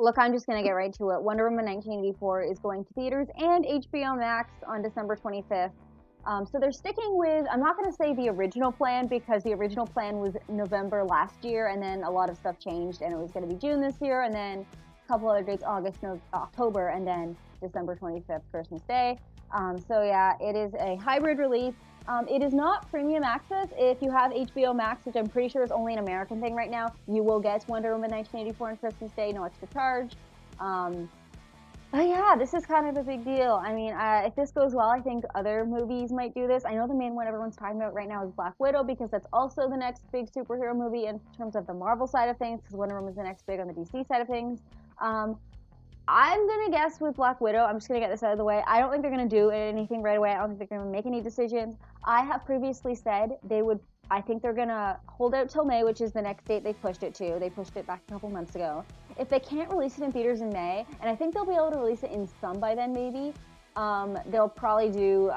Look, I'm just gonna get right to it. Wonder Woman 1984 is going to theaters and HBO Max on December 25th. So they're sticking with, I'm not gonna say the original plan because the original plan was November last year, and then a lot of stuff changed, and it was gonna be June this year, and then a couple other dates, August, no, October, and then December 25th, Christmas Day. So yeah, it is a hybrid release. It is not premium access. If you have HBO Max, which I'm pretty sure is only an American thing right now, you will get Wonder Woman 1984 on Christmas Day, no extra charge. Um, but yeah, this is kind of a big deal. I mean, if this goes well, I think other movies might do this. I know the main one everyone's talking about right now is Black Widow because that's also the next big superhero movie in terms of the Marvel side of things, because Wonder Woman's the next big on the DC side of things. Um, I'm gonna guess with Black Widow, I'm just gonna get this out of the way. I don't think they're gonna do anything right away. I don't think they're gonna make any decisions. I have previously said they would. I think they're gonna hold out till May, which is the next date they pushed it to. They pushed it back a couple months ago. If they can't release it in theaters in May, and I think they'll be able to release it in some by then, maybe. They'll probably do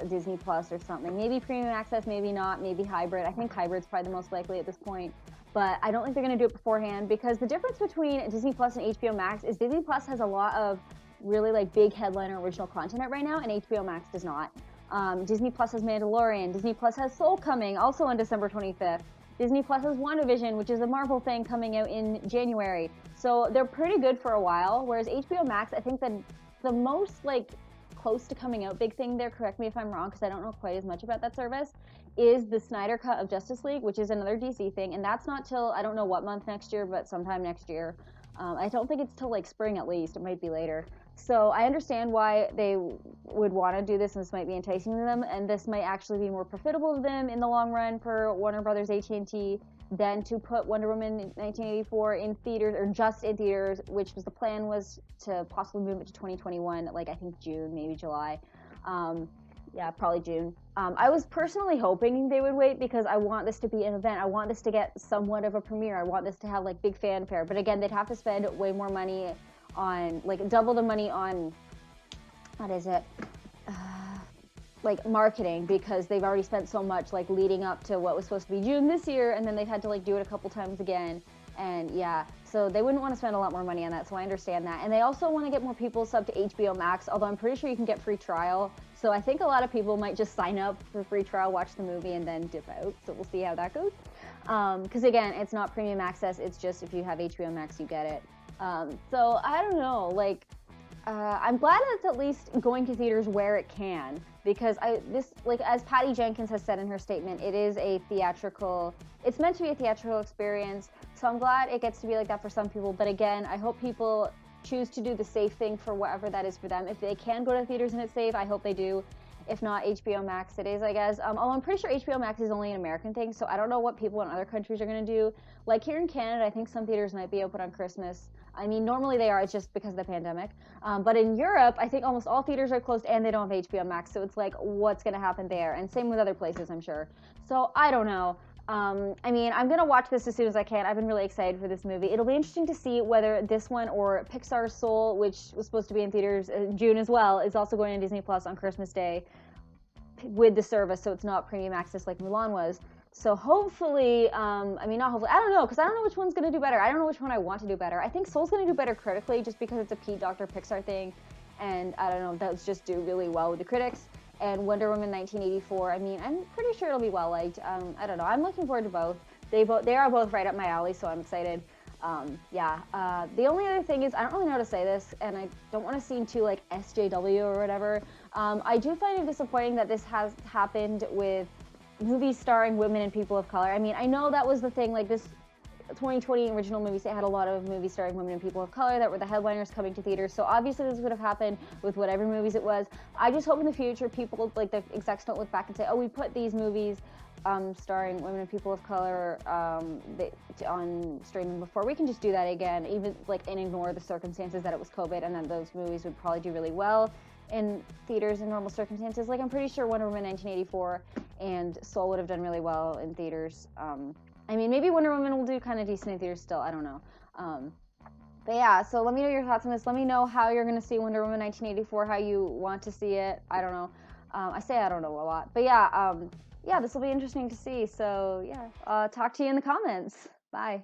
Disney Plus or something. Maybe premium access, maybe not. Maybe hybrid. I think hybrid's probably the most likely at this point. But I don't think they're going to do it beforehand because the difference between Disney Plus and HBO Max is Disney Plus has a lot of really like big headliner original content right now, and HBO Max does not. Disney Plus has Mandalorian. Disney Plus has Soul coming, also on December 25th. Disney Plus has WandaVision, which is a Marvel thing coming out in January. So they're pretty good for a while. Whereas HBO Max, I think that the most like close to coming out big thing there, correct me if I'm wrong because I don't know quite as much about that service, is the Snyder Cut of Justice League, which is another DC thing, and that's not till I don't know what month next year, but sometime next year. I don't think it's till like spring at least. It might be later. So I understand why they would want to do this, and this might be enticing to them, and this might actually be more profitable to them in the long run for Warner Brothers AT&T than to put Wonder Woman 1984 in theaters or just in theaters, which was the plan was to possibly move it to 2021, like I think June, maybe July. Yeah, probably June. I was personally hoping they would wait because I want this to be an event. I want this to get somewhat of a premiere. I want this to have like big fanfare. But again, they'd have to spend way more money on like double the money on what is it? Like marketing because they've already spent so much like leading up to what was supposed to be June this year, and then they've had to like do it a couple times again. And yeah, so they wouldn't want to spend a lot more money on that, so I understand that. And they also want to get more people sub to HBO Max, although I'm pretty sure you can get free trial. So I think a lot of people might just sign up for free trial, watch the movie, and then dip out. So we'll see how that goes. Because again, it's not premium access, it's just if you have HBO Max, you get it. So I don't know, like, I'm glad it's at least going to theaters where it can because like as Patty Jenkins has said in her statement, it is a theatrical. It's meant to be a theatrical experience. So I'm glad it gets to be like that for some people. But again, I hope people choose to do the safe thing for whatever that is for them. If they can go to theaters and it's safe, I hope they do. If not, HBO Max it is, I guess. Although I'm pretty sure HBO Max is only an American thing, so I don't know what people in other countries are going to do. Like here in Canada, I think some theaters might be open on Christmas. I mean, normally they are, it's just because of the pandemic. But in Europe, I think almost all theaters are closed and they don't have HBO Max, so it's like, what's going to happen there? And same with other places, I'm sure. So I don't know. I mean, I'm gonna watch this as soon as I can. I've been really excited for this movie. It'll be interesting to see whether this one or Pixar's Soul, which was supposed to be in theaters in June as well, is also going to Disney Plus on Christmas Day with the service, so it's not premium access like Mulan was. So hopefully, I mean, not hopefully, I don't know, because I don't know which one's gonna do better. I don't know which one I want to do better. I think Soul's gonna do better critically just because it's a Pete Docter Pixar thing, and I don't know, that's just do really well with the critics. And Wonder Woman 1984, I mean, I'm pretty sure it'll be well liked. I don't know. I'm looking forward to both. They are both right up my alley, so I'm excited. Yeah. The only other thing is, I don't really know how to say this, and I don't want to seem too like SJW or whatever. I do find it disappointing that this has happened with movies starring women and people of color. I mean, I know that was the thing, like this 2020 original movies, they had a lot of movies starring women and people of color that were the headliners coming to theaters. So obviously this would have happened with whatever movies it was. I just hope in the future people, like the execs, don't look back and say, oh, we put these movies starring women and people of color on streaming before. We can just do that again, even like and ignore the circumstances that it was COVID, and then those movies would probably do really well in theaters in normal circumstances. Like I'm pretty sure Wonder Woman 1984 and Soul would have done really well in theaters. I mean, maybe Wonder Woman will do kind of decent in theaters still. I don't know. But yeah, so let me know your thoughts on this. Let me know how you're going to see Wonder Woman 1984, how you want to see it. I don't know. I say I don't know a lot. But yeah, yeah, this will be interesting to see. So yeah, talk to you in the comments. Bye.